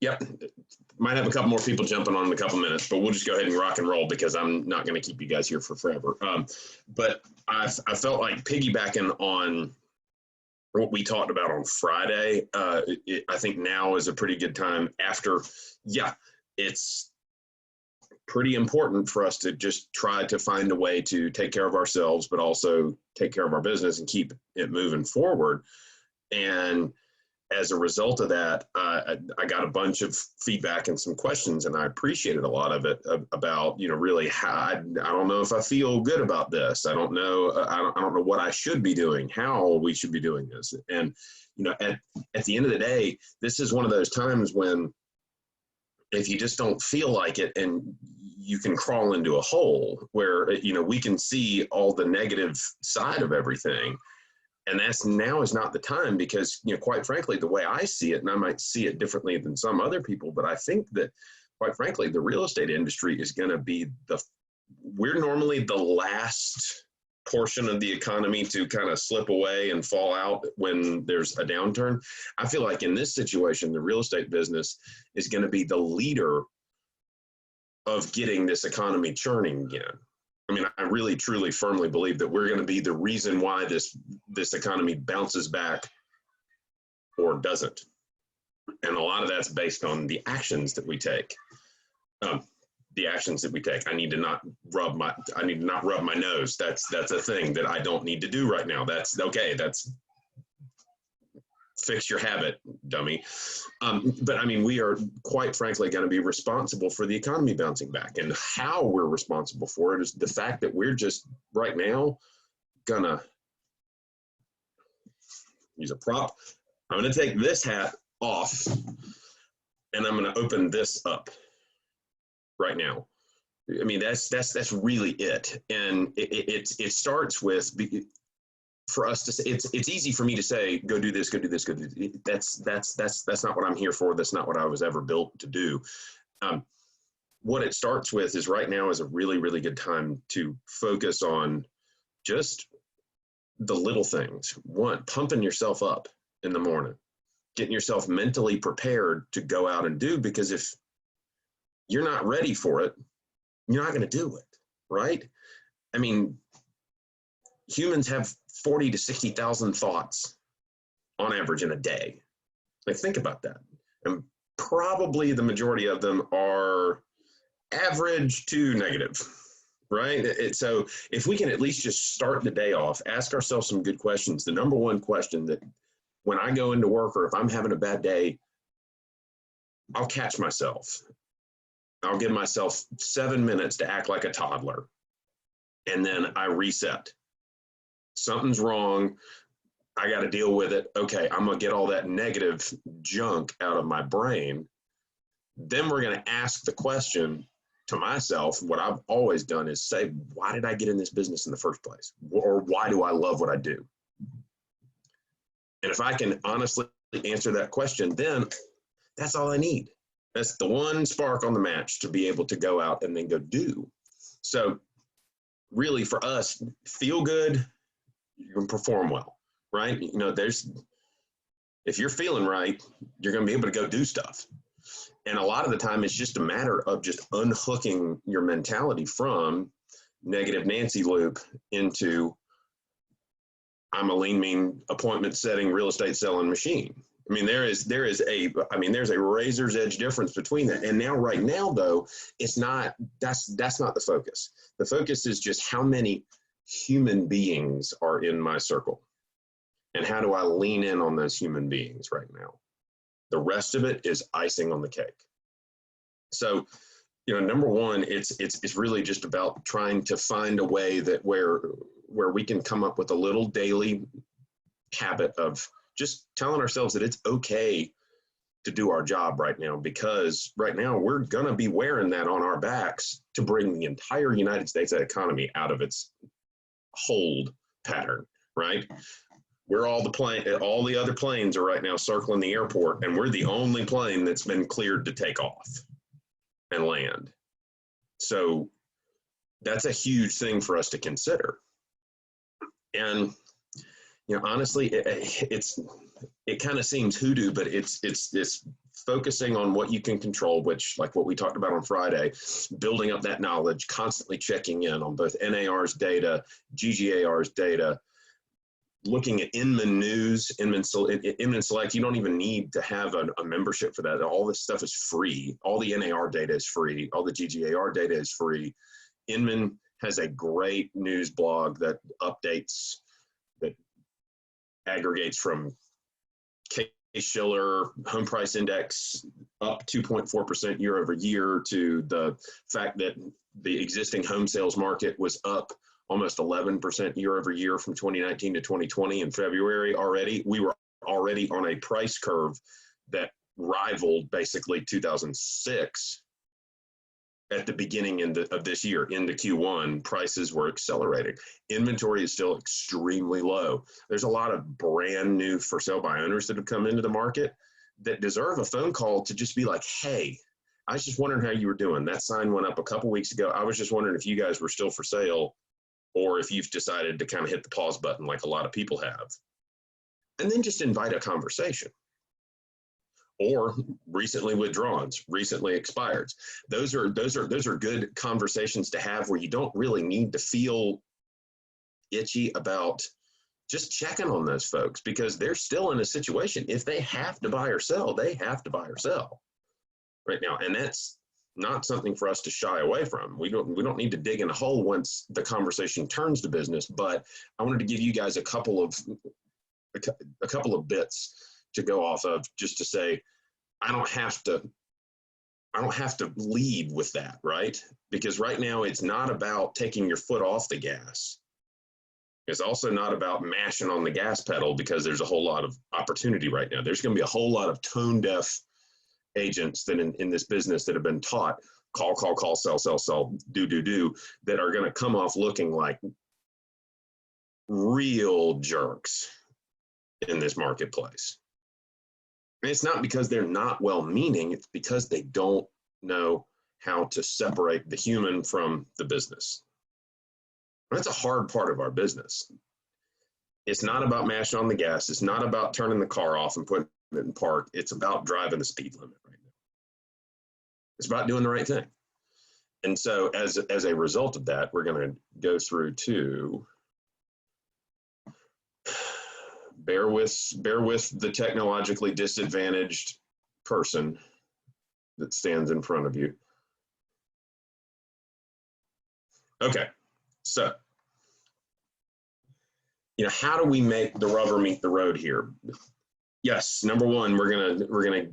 Yep. Might have a couple more people jumping on in a couple minutes, but we'll just go ahead and rock and roll because I'm not going to keep you guys here for forever. But I felt like piggybacking on what we talked about on Friday. I think now is a pretty good time after, yeah, it's pretty important for us to just try to find a way to take care of ourselves, but also take care of our business and keep it moving forward. And as a result of that, I got a bunch of feedback and some questions, and I appreciated a lot of it about, really how I don't know if I feel good about this. I don't know. I don't know what I should be doing, how we should be doing this. And, at the end of the day, this is one of those times when if you just don't feel like it and you can crawl into a hole where, we can see all the negative side of everything. And now is not the time because, quite frankly, the way I see it, and I might see it differently than some other people, but I think that, quite frankly, the real estate industry is going to be we're normally the last portion of the economy to kind of slip away and fall out when there's a downturn. I feel like in this situation, the real estate business is going to be the leader of getting this economy churning again. I mean, I really, truly, firmly believe that we're going to be the reason why this economy bounces back or doesn't. And a lot of that's based on the actions that we take. I need to not rub my nose. That's a thing that I don't need to do right now. That's okay. That's fix your habit, dummy. But I mean, we are quite frankly going to be responsible for the economy bouncing back, and how we're responsible for it is the fact that we're just right now gonna use a prop. I'm going to take this hat off and I'm going to open this up right now. I mean, that's really it. And it starts with, for us to say, it's easy for me to say, go do this, go do this, go do this. That's not what I'm here for. That's not what I was ever built to do. What it starts with is right now is a really, really good time to focus on just the little things. One, pumping yourself up in the morning, getting yourself mentally prepared to go out and do, because if you're not ready for it, you're not going to do it, right? I mean, humans have 40 to 60,000 thoughts on average in a day. Like, think about that. And probably the majority of them are average to negative, right? So if we can at least just start the day off, ask ourselves some good questions. The number one question that when I go into work, or if I'm having a bad day, I'll catch myself. I'll give myself 7 minutes to act like a toddler. And then I reset. Something's wrong. I got to deal with it. Okay, I'm going to get all that negative junk out of my brain. Then we're going to ask the question to myself. What I've always done is say, why did I get in this business in the first place? Or why do I love what I do? And if I can honestly answer that question, then that's all I need. That's the one spark on the match to be able to go out and then go do. So really for us, feel good, you can perform well, right? You know, if you're feeling right, you're going to be able to go do stuff. And a lot of the time it's just a matter of just unhooking your mentality from negative Nancy loop into I'm a lean, mean, appointment setting, real estate selling machine. I mean, there's a razor's edge difference between that. And now, right now, though, that's not the focus. The focus is just how many human beings are in my circle. And how do I lean in on those human beings right now? The rest of it is icing on the cake. So, you know, number one, it's really just about trying to find a way that where we can come up with a little daily habit of just telling ourselves that it's okay to do our job right now, because right now we're going to be wearing that on our backs to bring the entire United States economy out of its hold pattern, right? We're all the other planes are right now circling the airport, and we're the only plane that's been cleared to take off and land. So that's a huge thing for us to consider. And you know, honestly, it kind of seems hoodoo, but it's this focusing on what you can control, which, like what we talked about on Friday, building up that knowledge, constantly checking in on both NAR's data, GGAR's data, looking at Inman News, Inman Select. You don't even need to have a membership for that. All this stuff is free. All the NAR data is free. All the GGAR data is free. Inman has a great news blog that updates, that aggregates from Schiller home price index up 2.4% year over year, to the fact that the existing home sales market was up almost 11% year over year from 2019 to 2020 in February already. We were already on a price curve that rivaled basically 2006 at the beginning of this year. Into Q1, prices were accelerating. Inventory is still extremely low. There's a lot of brand new for sale by owners that have come into the market that deserve a phone call to just be like, hey, I was just wondering how you were doing. That sign went up a couple weeks ago. I was just wondering if you guys were still for sale, or if you've decided to kind of hit the pause button like a lot of people have. And then just invite a conversation. Or recently withdrawns, recently expireds. Those are good conversations to have, where you don't really need to feel itchy about just checking on those folks, because they're still in a situation. If they have to buy or sell, they have to buy or sell right now. And that's not something for us to shy away from. We don't need to dig in a hole once the conversation turns to business. But I wanted to give you guys a couple of bits to go off of, just to say, I don't have to lead with that, right? Because right now it's not about taking your foot off the gas. It's also not about mashing on the gas pedal, because there's a whole lot of opportunity right now. There's going to be a whole lot of tone deaf agents that in this business that have been taught call, sell, do, that are going to come off looking like real jerks in this marketplace. And it's not because they're not well-meaning, it's because they don't know how to separate the human from the business. That's a hard part of our business. It's not about mashing on the gas. It's not about turning the car off and putting it in park. It's about driving the speed limit right now. It's about doing the right thing. And so as a result of that, we're going to go through to bear with the technologically disadvantaged person that stands in front of you. Okay, so, how do we make the rubber meet the road here? Yes, number one, we're gonna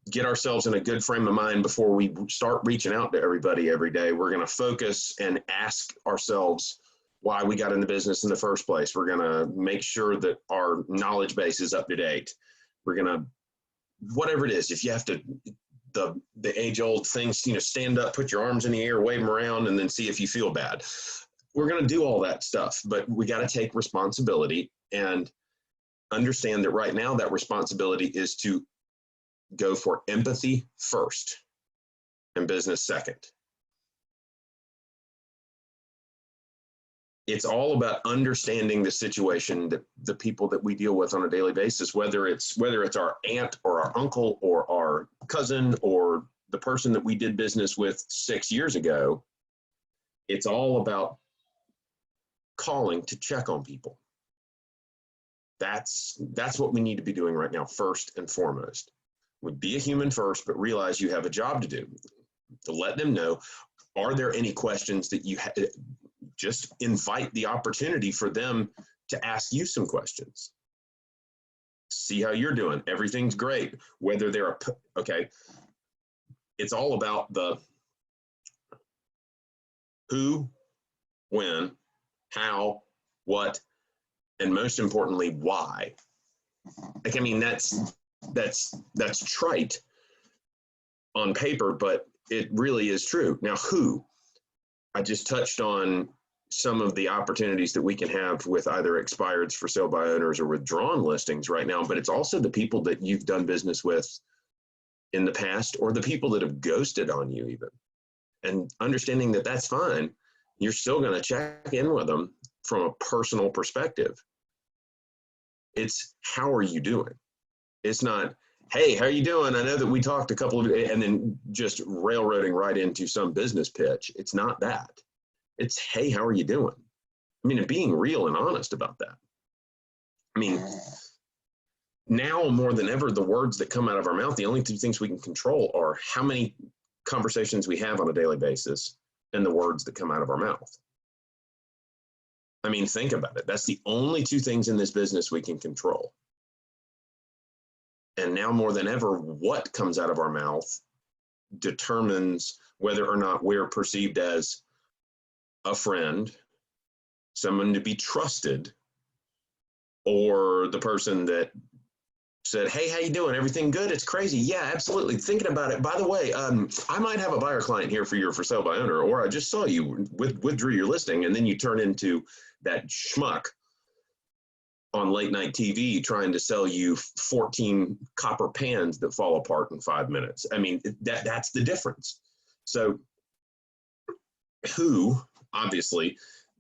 get ourselves in a good frame of mind before we start reaching out to everybody every day. We're gonna focus and ask ourselves why we got in the business in the first place. We're gonna make sure that our knowledge base is up to date. We're gonna, whatever it is, if you have to, the age-old things, stand up, put your arms in the air, wave them around, and then see if you feel bad. We're gonna do all that stuff, but we gotta take responsibility and understand that right now that responsibility is to go for empathy first and business second. It's all about understanding the situation that the people that we deal with on a daily basis, whether it's our aunt or our uncle or our cousin or the person that we did business with 6 years ago. It's all about calling to check on people. That's what we need to be doing right now, first and foremost. Would be a human first, but realize you have a job to do. To let them know, are there any questions that you have? Just invite the opportunity for them to ask you some questions. See how you're doing. Everything's great. Whether they're okay. It's all about the who, when, how, what, and most importantly, why. That's trite on paper, but it really is true. Now, who? I just touched on some of the opportunities that we can have with either expireds for sale by owners or withdrawn listings right now, but it's also the people that you've done business with in the past, or the people that have ghosted on you even. And understanding that that's fine, you're still going to check in with them from a personal perspective. It's how are you doing? It's not, Hey, how are you doing? I know that we talked a couple of, and then just railroading right into some business pitch. It's not that. It's, hey, how are you doing? I mean, and being real and honest about that. I mean, now more than ever, the words that come out of our mouth, the only two things we can control are how many conversations we have on a daily basis and the words that come out of our mouth. I mean, think about it. That's the only two things in this business we can control. And now more than ever, what comes out of our mouth determines whether or not we're perceived as a friend, someone to be trusted, or the person that said, hey, how you doing? Everything good? It's crazy. Yeah, absolutely. Thinking about it. By the way, I might have a buyer client here for your for sale by owner, or I just saw you withdrew your listing, and then you turn into that schmuck on late night TV trying to sell you 14 copper pans that fall apart in 5 minutes. I mean, that's the difference. So who, obviously,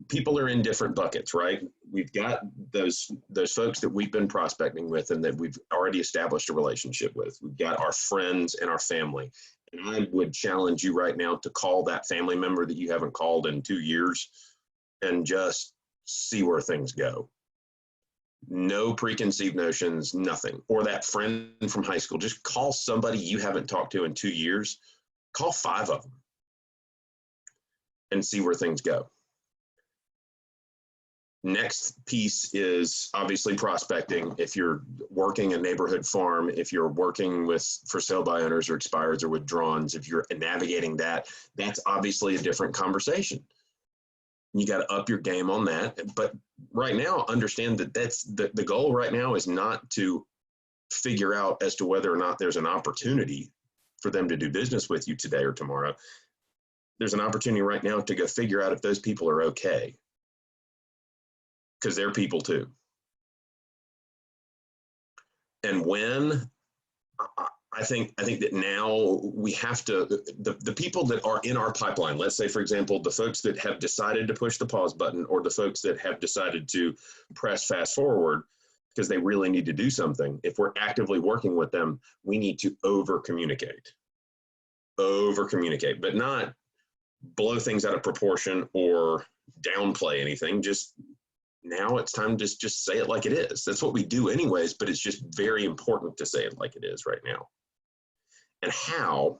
people are in different buckets, right? We've got those folks that we've been prospecting with and that we've already established a relationship with. We've got our friends and our family. And I would challenge you right now to call that family member that you haven't called in 2 years and just see where things go. No preconceived notions, nothing. Or that friend from high school, just call somebody you haven't talked to in 2 years. Call 5 of them and see where things go. Next piece is obviously prospecting. If you're working a neighborhood farm, if you're working with for sale by owners or expireds or withdrawals, if you're navigating that, that's obviously a different conversation. You got to up your game on that. But right now, understand that that's the goal right now is not to figure out as to whether or not there's an opportunity for them to do business with you today or tomorrow. There's an opportunity right now to go figure out if those people are okay, because they're people too. And when I think that now we have to, the people that are in our pipeline, let's say, for example, the folks that have decided to push the pause button or the folks that have decided to press fast forward because they really need to do something. If we're actively working with them, we need to over communicate, but not blow things out of proportion or downplay anything. Just now it's time to just say it like it is. That's what we do anyways, but it's just very important to say it like it is right now. And how,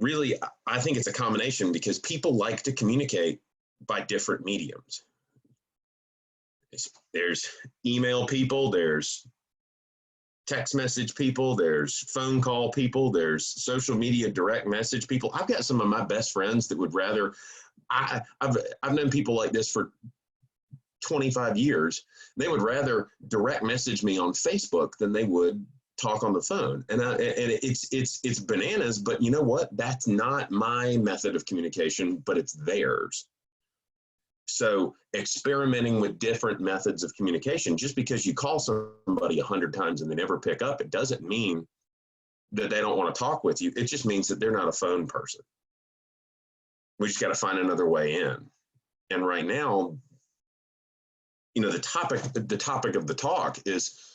really, I think it's a combination because people like to communicate by different mediums. There's email people, there's text message people, there's phone call people, there's social media direct message people. I've got some of my best friends that would rather, I've known people like this for 25 years. They would rather direct message me on Facebook than they would talk on the phone. And it's bananas, but you know what? That's not my method of communication, but it's theirs. So experimenting with different methods of communication, just because you call somebody 100 times and they never pick up, it doesn't mean that they don't want to talk with you. It just means that they're not a phone person. We just got to find another way in. And right now, you know, the topic of the talk is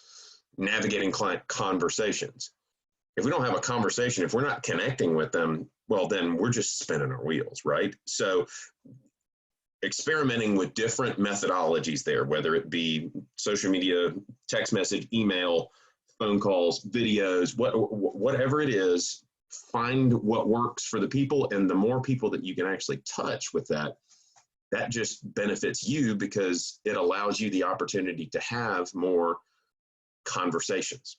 navigating client conversations. If we don't have a conversation, if we're not connecting with them, well, then we're just spinning our wheels, right? So experimenting with different methodologies there, whether it be social media, text message, email, phone calls, videos, whatever it is, find what works for the people. And the more people that you can actually touch with that, that just benefits you because it allows you the opportunity to have more conversations.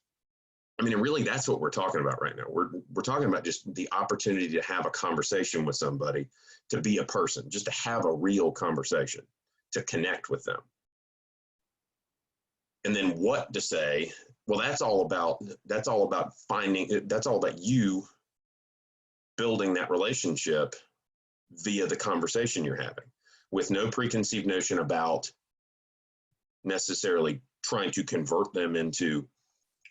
I mean, and really that's what we're talking about right now. We're talking about just the opportunity to have a conversation with somebody, to be a person, just to have a real conversation, to connect with them. And then what to say, well, that's all about you building that relationship via the conversation you're having, with no preconceived notion about necessarily trying to convert them into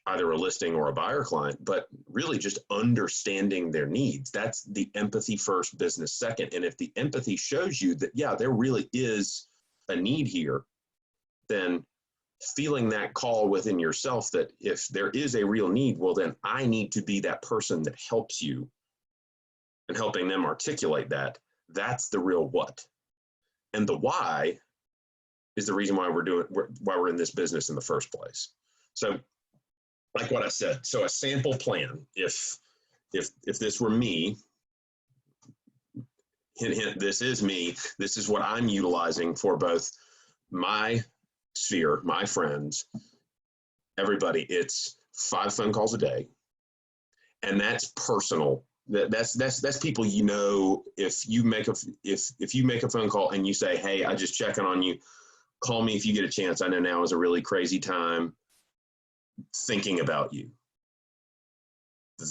either a listing or a buyer client, but really just understanding their needs. That's the empathy first, business second. And if the empathy shows you that, yeah, there really is a need here, then feeling that call within yourself that if there is a real need, well, then I need to be that person that helps you, and helping them articulate that. That's the real what. And the why is the reason why we're in this business in the first place. So like what I said, so a sample plan, if this were me, hint, hint, this is me, this is what I'm utilizing for both my sphere, my friends, everybody. It's 5 phone calls a day, and that's personal. That's people, you know, if you make a phone call and you say, hey, I just checking on you, call me if you get a chance. I know now is a really crazy time, thinking about you.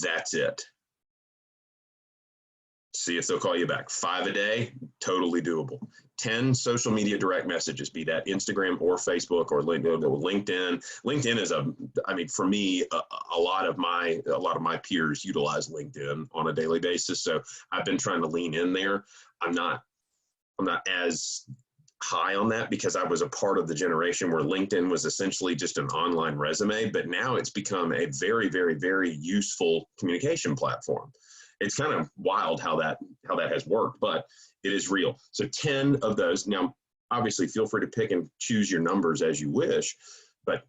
That's it. See if they'll call you back. 5 a day, totally doable. 10 social media direct messages, be that Instagram or Facebook or LinkedIn. LinkedIn is I mean, for me, a lot of my peers utilize LinkedIn on a daily basis. So I've been trying to lean in there. I'm not as high on that because I was a part of the generation where LinkedIn was essentially just an online resume, but now it's become a very, very, very useful communication platform. It's kind of wild how that has worked, but it is real. So 10 of those. Now, obviously, feel free to pick and choose your numbers as you wish, but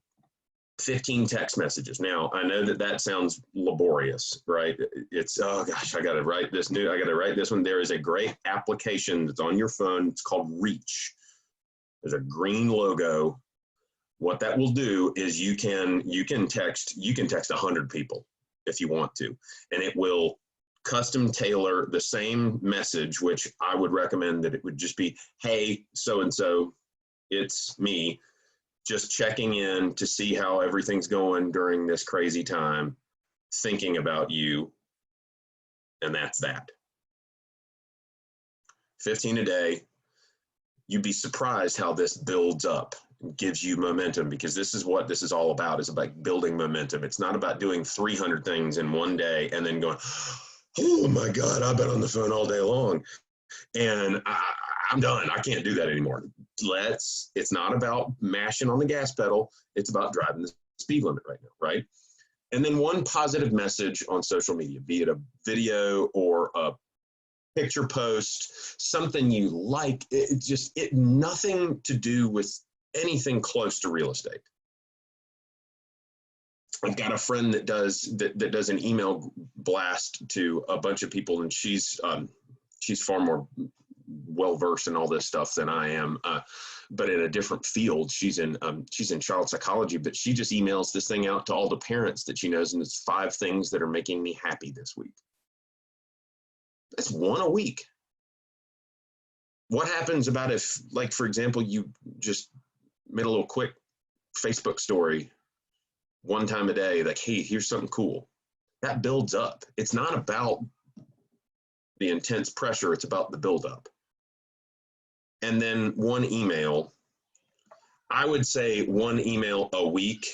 15 text messages. Now, I know that sounds laborious, right? It's, oh gosh, I got to write this one. There is a great application that's on your phone. It's called Reach. There's a green logo. What that will do is you can text 100 people if you want to, and it will custom tailor the same message, which I would recommend that it would just be, hey, so-and-so, it's me, just checking in to see how everything's going during this crazy time, thinking about you, and that's that. 15 a day. You'd be surprised how this builds up, gives you momentum, because this is what this is all about, is about building momentum. It's not about doing 300 things in one day and then going, oh my God, I've been on the phone all day long and I'm done. I can't do that anymore. It's not about mashing on the gas pedal. It's about driving the speed limit right now, right? And then one positive message on social media, be it a video or a picture post, something you like, nothing to do with anything close to real estate. I've got a friend that does an email blast to a bunch of people, and she's far more well-versed in all this stuff than I am, but in a different field. She's in child psychology, but she just emails this thing out to all the parents that she knows, and it's 5 things that are making me happy this week. That's 1 a week. What happens about if, like, for example, you just made a little quick Facebook story 1 time a day, like, hey, here's something cool. That builds up. It's not about the intense pressure, it's about the buildup. And then 1 email. I would say 1 email a week,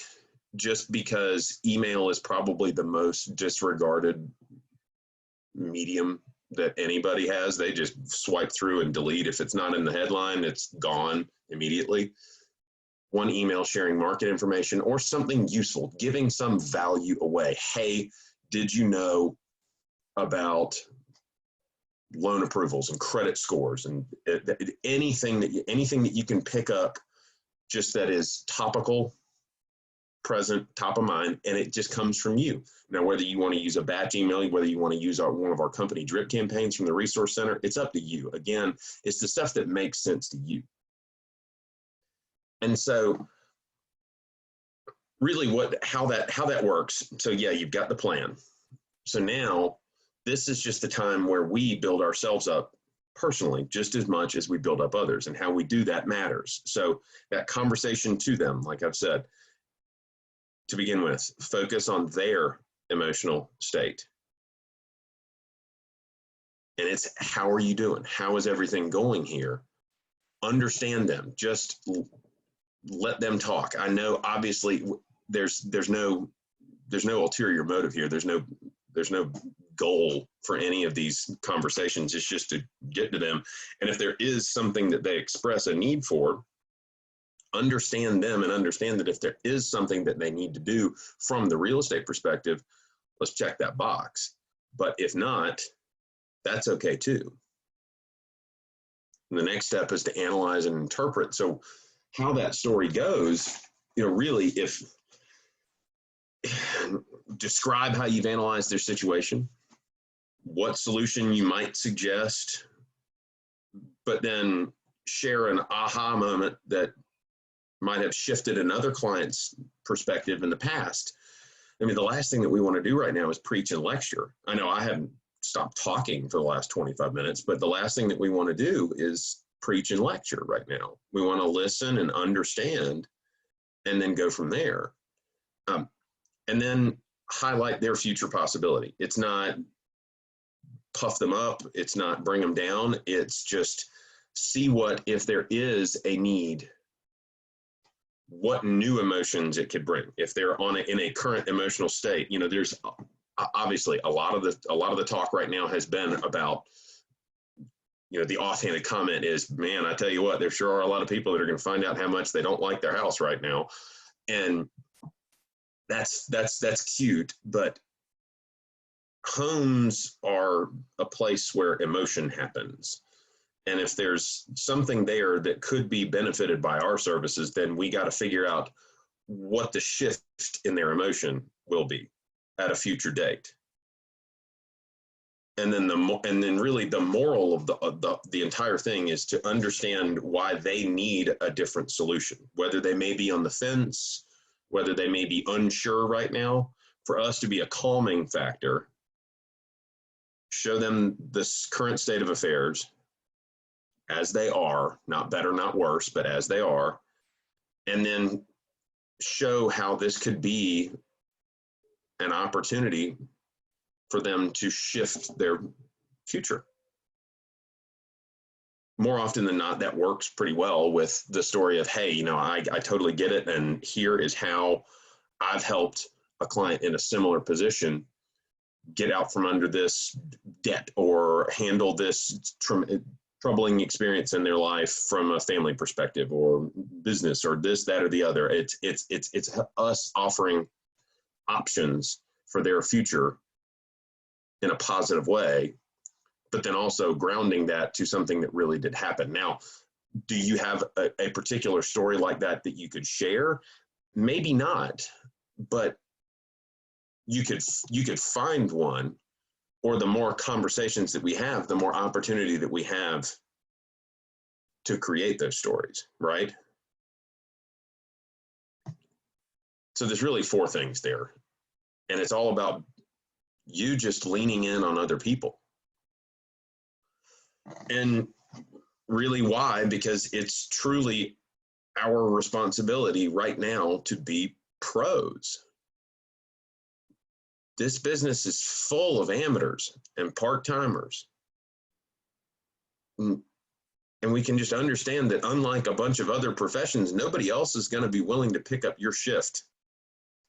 just because email is probably the most disregarded medium that anybody has. They just swipe through and delete. If it's not in the headline, it's gone immediately. 1 email sharing market information or something useful, giving some value away. Hey, did you know about loan approvals and credit scores, and anything that you can pick up just that is topical, present, top of mind, and it just comes from you. Now, whether you want to use a batch email, whether you want to use one of our company drip campaigns from the Resource Center, it's up to you. Again, it's the stuff that makes sense to you. And so really how that works. So yeah, you've got the plan. So now this is just the time where we build ourselves up personally, just as much as we build up others, and how we do that matters. So that conversation to them, like I've said, to begin with, focus on their emotional state. And it's, how are you doing? How is everything going here? Understand them. Just let them talk. I know obviously there's no ulterior motive here. There's no goal for any of these conversations. It's just to get to them. And if there is something that they express a need for, understand them and understand that if there is something that they need to do from the real estate perspective, let's check that box. But if not, that's okay too. And the next step is to analyze and interpret. So how that story goes, really, if describe how you've analyzed their situation, what solution you might suggest, but then share an aha moment that might have shifted another client's perspective in the past. I mean, the last thing that we want to do right now is preach and lecture. I know I haven't stopped talking for the last 25 minutes, but the last thing that we want to do is preach and lecture right now. We want to listen and understand and then go from there. And then highlight their future possibility. It's not puff them up. It's not bring them down. It's just see what, if there is a need, what new emotions it could bring. If they're in a current emotional state, there's obviously a lot of the talk right now has been about, the offhanded comment is, man, I tell you what, there sure are a lot of people that are going to find out how much they don't like their house right now. And that's cute, but homes are a place where emotion happens. And if there's something there that could be benefited by our services, then we got to figure out what the shift in their emotion will be at a future date. And then really the moral of the entire thing is to understand why they need a different solution, whether they may be on the fence, whether they may be unsure right now. For us to be a calming factor, show them this current state of affairs as they are, not better, not worse, but as they are, and then show how this could be an opportunity for them to shift their future. More often than not, that works pretty well with the story of, hey, I totally get it, and here is how I've helped a client in a similar position get out from under this debt or handle this troubling experience in their life from a family perspective or business or this, that, or the other. It's us offering options for their future in a positive way, but then also grounding that to something that really did happen. Now, do you have a particular story like that you could share? Maybe not, but you could find one, or the more conversations that we have, the more opportunity that we have to create those stories, right? So there's really 4 things there. And it's all about you just leaning in on other people. And really why? Because it's truly our responsibility right now to be pros. This business is full of amateurs and part-timers. And we can just understand that unlike a bunch of other professions, nobody else is going to be willing to pick up your shift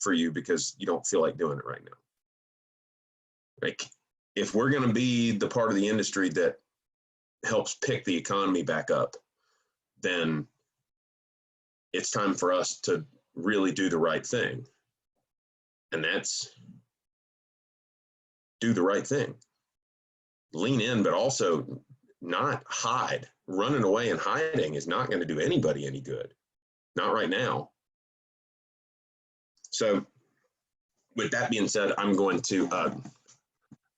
for you because you don't feel like doing it right now. Like, if we're going to be the part of the industry that helps pick the economy back up, then it's time for us to really do the right thing. And that's do the right thing. Lean in, but also not hide. Running away and hiding is not going to do anybody any good. Not right now. So with that being said, I'm going to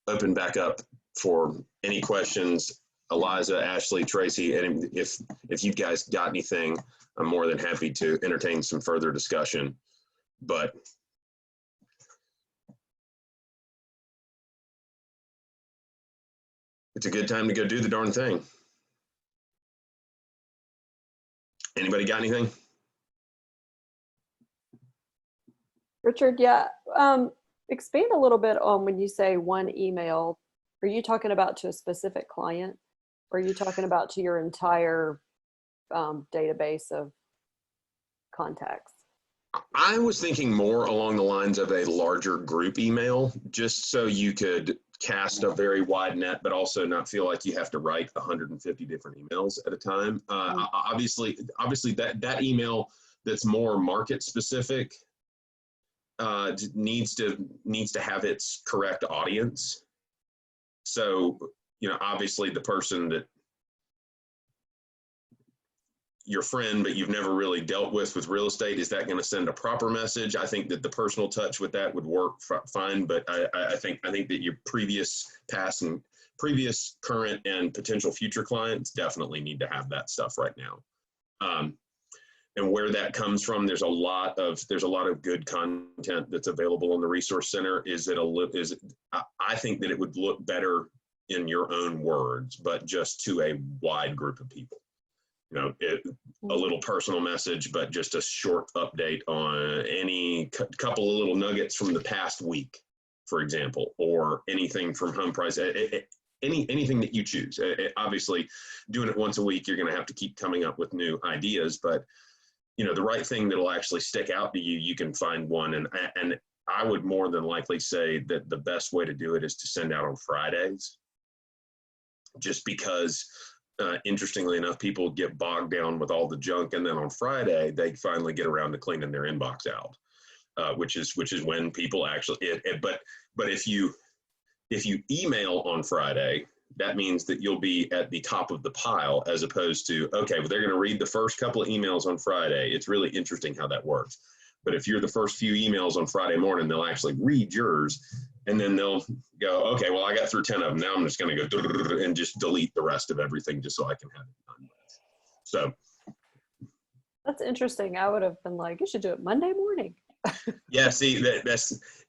open back up for any questions. Eliza, Ashley, Tracy, and if you guys got anything, I'm more than happy to entertain some further discussion. But it's a good time to go do the darn thing. Anybody got anything? Richard, yeah. Expand a little bit on when you say one email. Are you talking about to a specific client? Or are you talking about to your entire database of contacts? I was thinking more along the lines of a larger group email, just so you could cast a very wide net, but also not feel like you have to write 150 different emails at a time. Obviously that email that's more market specific needs to have its correct audience. So, obviously the person that your friend, but you've never really dealt with real estate, is that going to send a proper message? I think that the personal touch with that would work fine, but I think that your previous, current, and potential future clients definitely need to have that stuff right now. And where that comes from, there's a lot of good content that's available on the Resource Center. I think that it would look better in your own words, but just to a wide group of people. A little personal message, but just a short update on any couple of little nuggets from the past week, for example, or anything from home price, anything that you choose. Obviously, doing it once a week, you're going to have to keep coming up with new ideas, but the right thing that'll actually stick out to you, you can find one. And I would more than likely say that the best way to do it is to send out on Fridays, just because interestingly enough, people get bogged down with all the junk, and then on Friday they finally get around to cleaning their inbox out, which is when people actually. But if you email on Friday, that means that you'll be at the top of the pile, as opposed to, okay, well, they're going to read the first couple of emails on Friday. It's really interesting how that works. But if you're the first few emails on Friday morning, they'll actually read yours, and then they'll go, okay, well, I got through 10 of them. Now I'm just going to go and just delete the rest of everything just so I can have it done. So that's interesting. I would have been like, you should do it Monday morning. Yeah, see,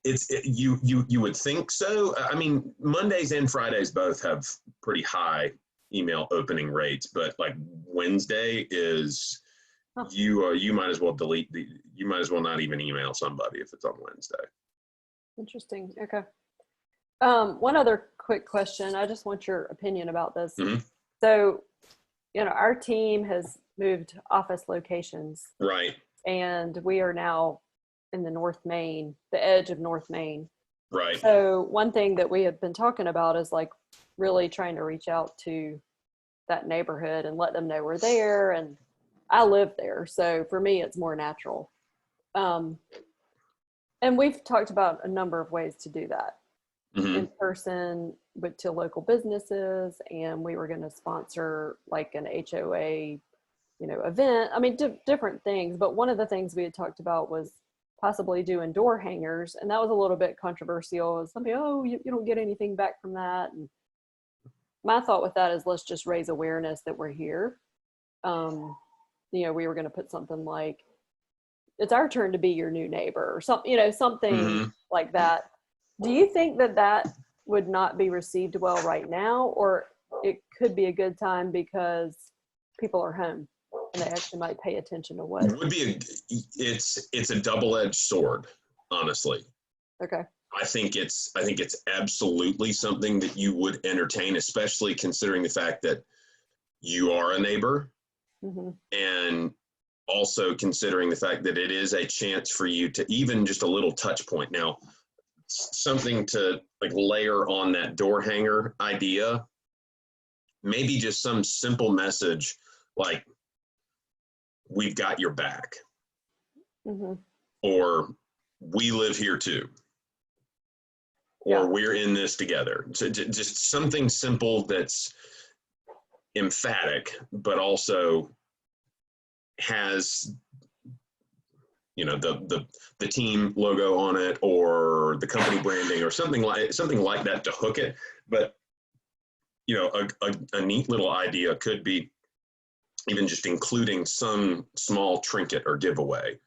you would think so. I mean, Mondays and Fridays both have pretty high email opening rates, but like Wednesday is, you might as well you might as well not even email somebody if it's on Wednesday. Interesting. Okay. One other quick question. I just want your opinion about this. Mm-hmm. So, our team has moved office locations. Right. And we are now in the North Main, the edge of North Main. Right. So one thing that we have been talking about is like really trying to reach out to that neighborhood and let them know we're there. And I live there, so for me, it's more natural. And we've talked about a number of ways to do that. Mm-hmm. In person to local businesses, and we were going to sponsor like an HOA, event. I mean, different things. But one of the things we had talked about was possibly doing door hangers, and that was a little bit controversial. Somebody, you don't get anything back from that. And my thought with that is, let's just raise awareness that we're here. We were going to put something like, it's our turn to be your new neighbor, or something, something Mm-hmm. like that. Do you think that would not be received well right now, or it could be a good time because people are home and they actually might pay attention to what? It would be it's a double-edged sword, honestly. Okay. I think it's absolutely something that you would entertain, especially considering the fact that you are a neighbor, Mm-hmm. and also considering the fact that it is a chance for you to even just a little touch point. Now, something to like layer on that door hanger idea, maybe just some simple message like, we've got your back, Mm-hmm. or we live here too, or we're in this together. So just something simple that's emphatic, but also has the team logo on it, or the company branding, or something like that to hook it. But a neat little idea could be even just including some small trinket or giveaway.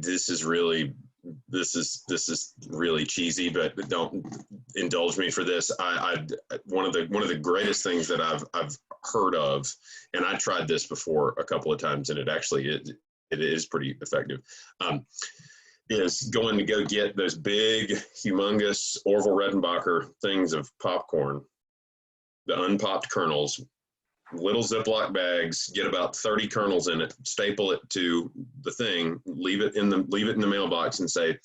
This is really cheesy, but don't indulge me for this. One of the greatest things that I've heard of, and I tried this before a couple of times, and it is pretty effective, is going to go get those big, humongous Orville Redenbacher things of popcorn, the unpopped kernels, little Ziploc bags, get about 30 kernels in it, staple it to the thing, leave it in the mailbox, and say,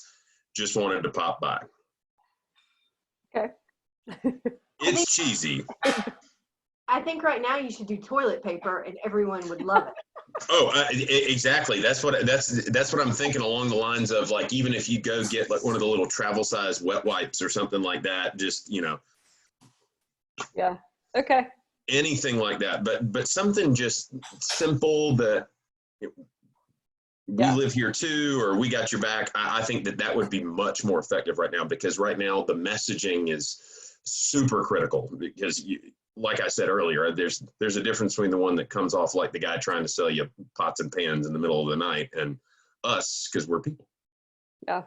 Just wanted to pop by. Okay. It's cheesy. I think right now you should do toilet paper and everyone would love it. Oh, exactly. That's what I'm thinking along the lines of, like, even if you go get like one of the little travel size wet wipes or something like that, just, you know. Yeah. Okay. Anything like that, but something just simple that we live here too, or we got your back. I think that would be much more effective right now, because right now the messaging is super critical, because like I said earlier, there's a difference between the one that comes off like the guy trying to sell you pots and pans in the middle of the night and us, because we're people. Yeah.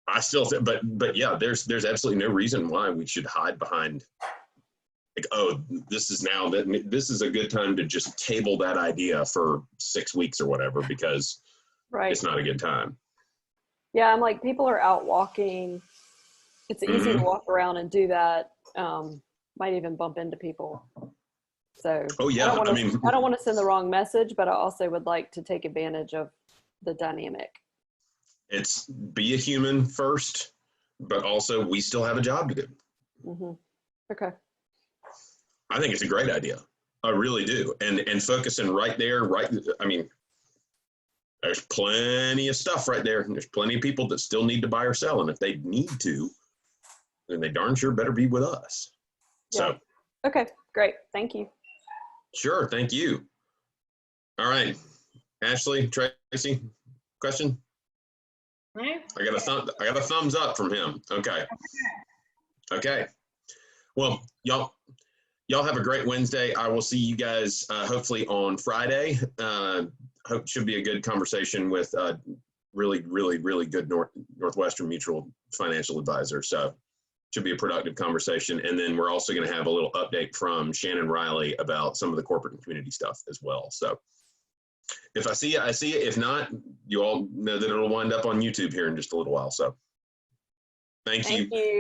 I still think, but yeah, there's absolutely no reason why we should hide behind, like, oh, this is a good time to just table that idea for 6 weeks or whatever, because it's not a good time. Yeah, I'm like, people are out walking. It's easy to walk around and do that. Might even bump into people. So oh yeah, I don't want to send the wrong message, but I also would like to take advantage of the dynamic. It's be a human first, but also we still have a job to do. Mm-hmm. Okay. I think it's a great idea. I really do. And focusing right there, I mean, there's plenty of stuff right there. There's plenty of people that still need to buy or sell. And if they need to, then they darn sure better be with us. Yeah. So. Okay, great. Thank you. Sure. Thank you. All right. Ashley, Tracy, question? Right? I got a thumbs up from him. Okay. Okay. Well, y'all have a great Wednesday. I will see you guys hopefully on Friday. Hope should be a good conversation with really good Northwestern Mutual financial advisor. So should be a productive conversation. And then we're also going to have a little update from Shannon Riley about some of the corporate and community stuff as well. So if I see you, I see you. If not, you all know that it'll wind up on YouTube here in just a little while. So thank you.